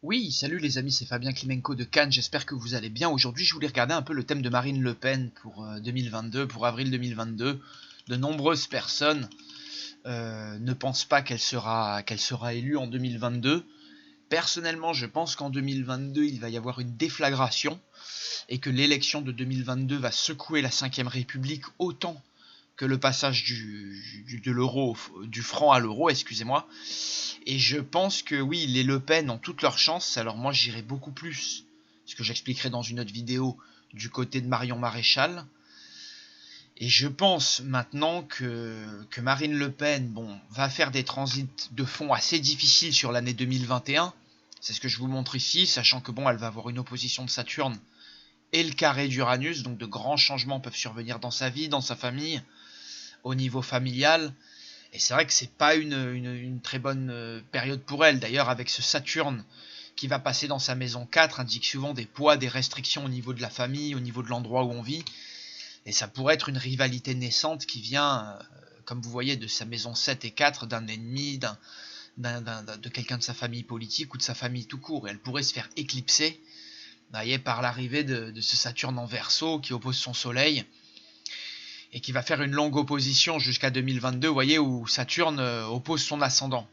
Oui, salut les amis, c'est Fabien Klimenko de Cannes, j'espère que vous allez bien. Aujourd'hui, je voulais regarder un peu le thème de Marine Le Pen pour 2022, pour avril 2022. De nombreuses personnes ne pensent pas qu'elle sera élue en 2022. Personnellement, je pense qu'en 2022, il va y avoir une déflagration et que l'élection de 2022 va secouer la Ve République autant que le passage du franc à l'euro, excusez-moi. Et je pense que oui, les Le Pen ont toutes leurs chances. Alors moi, j'irai beaucoup plus, ce que j'expliquerai dans une autre vidéo, du côté de Marion Maréchal. Et je pense maintenant que Marine Le Pen va faire des transits de fond assez difficiles sur l'année 2021. C'est ce que je vous montre ici, sachant que elle va avoir une opposition de Saturne et le carré d'Uranus, donc de grands changements peuvent survenir dans sa vie, dans sa famille, au niveau familial. Et c'est vrai que c'est pas une très bonne période pour elle. D'ailleurs, avec ce Saturne qui va passer dans sa maison 4, indique souvent des poids, des restrictions au niveau de la famille, au niveau de l'endroit où on vit. Et ça pourrait être une rivalité naissante qui vient, comme vous voyez, de sa maison 7 et 4, d'un ennemi, de quelqu'un de sa famille politique ou de sa famille tout court. Et elle pourrait se faire éclipser, vous voyez, par l'arrivée de ce Saturne en Verseau qui oppose son Soleil et qui va faire une longue opposition jusqu'à 2022, vous voyez, où Saturne oppose son ascendant.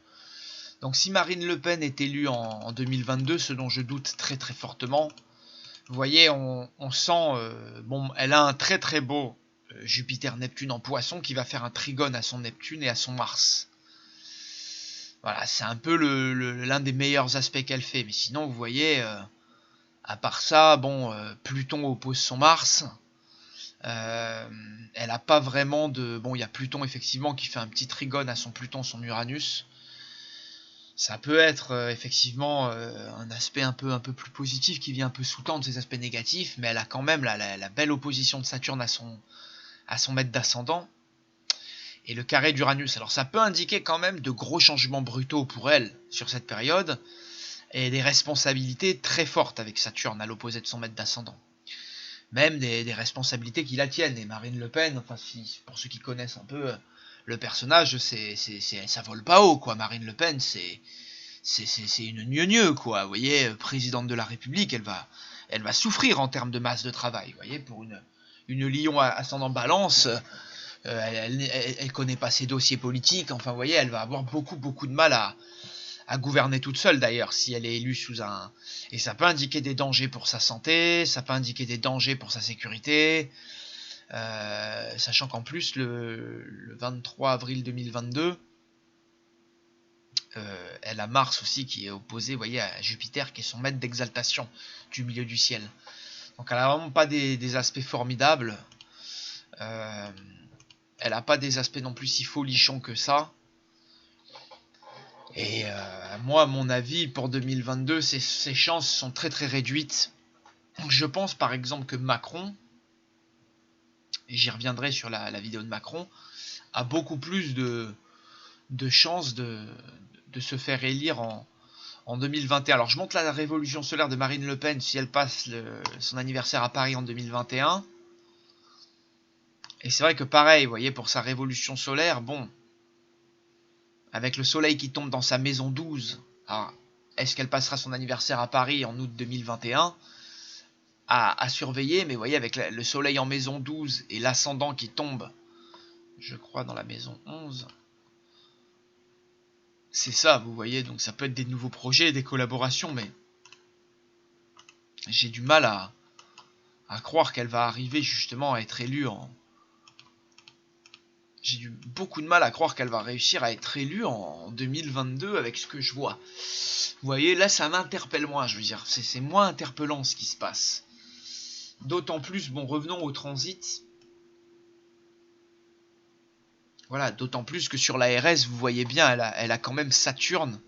Donc si Marine Le Pen est élue en 2022, ce dont je doute très très fortement, vous voyez, on sent, elle a un très très beau Jupiter-Neptune en Poisson qui va faire un trigone à son Neptune et à son Mars. Voilà, c'est un peu l'un des meilleurs aspects qu'elle fait. Mais sinon, vous voyez, à part ça, Pluton oppose son Mars. Elle n'a pas vraiment de... il y a Pluton effectivement qui fait un petit trigone à son Pluton, son Uranus. Ça peut être effectivement un aspect un peu plus positif qui vient un peu sous-tendre ces aspects négatifs, mais elle a quand même la belle opposition de Saturne à son maître d'ascendant. Et le carré d'Uranus. Alors ça peut indiquer quand même de gros changements brutaux pour elle sur cette période, et des responsabilités très fortes avec Saturne à l'opposé de son maître d'ascendant. Même des responsabilités qui la tiennent. Et Marine Le Pen, enfin, pour ceux qui connaissent un peu le personnage, ça vole pas haut, quoi. Marine Le Pen, c'est une gneugneu, quoi. Vous voyez, présidente de la République, elle va souffrir en termes de masse de travail. Vous voyez, pour une lion ascendant balance, elle connaît pas ses dossiers politiques. Enfin, vous voyez, elle va avoir beaucoup de mal à gouverner toute seule d'ailleurs si elle est élue sous un... Et ça peut indiquer des dangers pour sa santé, ça peut indiquer des dangers pour sa sécurité, sachant qu'en plus le 23 avril 2022, elle a Mars aussi qui est opposé, vous voyez, à Jupiter qui est son maître d'exaltation du milieu du ciel. Donc elle a vraiment pas des aspects formidables, elle a pas des aspects non plus si folichons que ça. Et moi, à mon avis, pour 2022, ses chances sont très très réduites. Je pense par exemple que Macron, et j'y reviendrai sur la vidéo de Macron, a beaucoup plus de chances de se faire élire en 2021. Alors je montre la révolution solaire de Marine Le Pen si elle passe son anniversaire à Paris en 2021. Et c'est vrai que pareil, vous voyez, pour sa révolution solaire, avec le soleil qui tombe dans sa maison 12, alors, est-ce qu'elle passera son anniversaire à Paris en août 2021 à surveiller, mais vous voyez, avec le soleil en maison 12 et l'ascendant qui tombe, je crois, dans la maison 11, c'est ça, vous voyez, donc ça peut être des nouveaux projets, des collaborations, mais j'ai du mal à croire qu'elle va arriver justement à être élue en... J'ai beaucoup de mal à croire qu'elle va réussir à être élue en 2022 avec ce que je vois. Vous voyez, là ça m'interpelle moins, je veux dire, c'est moins interpellant ce qui se passe. D'autant plus, revenons au transit. Voilà, d'autant plus que sur la RS, vous voyez bien, elle a quand même Saturne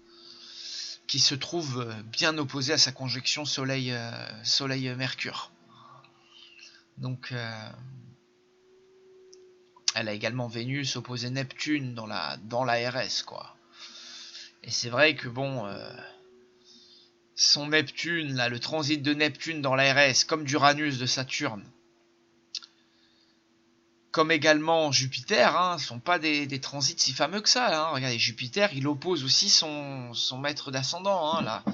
qui se trouve bien opposé à sa conjonction Soleil-Mercure. Donc, elle a également Vénus opposé Neptune dans la RS, quoi. Et c'est vrai que son Neptune, là, le transit de Neptune dans la RS, comme d'Uranus de Saturne, comme également Jupiter, sont pas des transits si fameux que ça. Regardez, Jupiter, il oppose aussi son maître d'ascendant, là.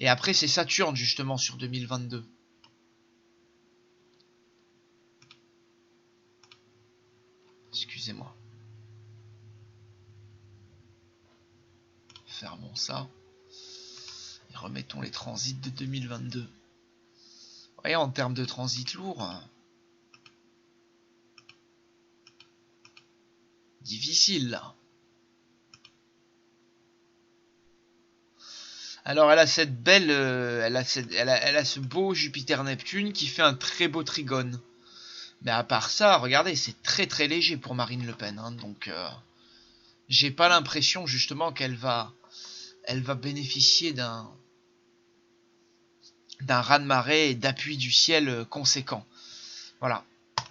Et après, c'est Saturne, justement, sur 2022. Excusez-moi. Fermons ça. Et remettons les transits de 2022. Voyez, en termes de transit lourd, difficile, là. Alors, elle a cette belle... elle a ce beau Jupiter-Neptune qui fait un très beau trigone. Mais à part ça, regardez, c'est très très léger pour Marine Le Pen. Hein, donc, j'ai pas l'impression, justement, qu'elle va bénéficier d'un raz-de-marée et d'appui du ciel conséquent. Voilà.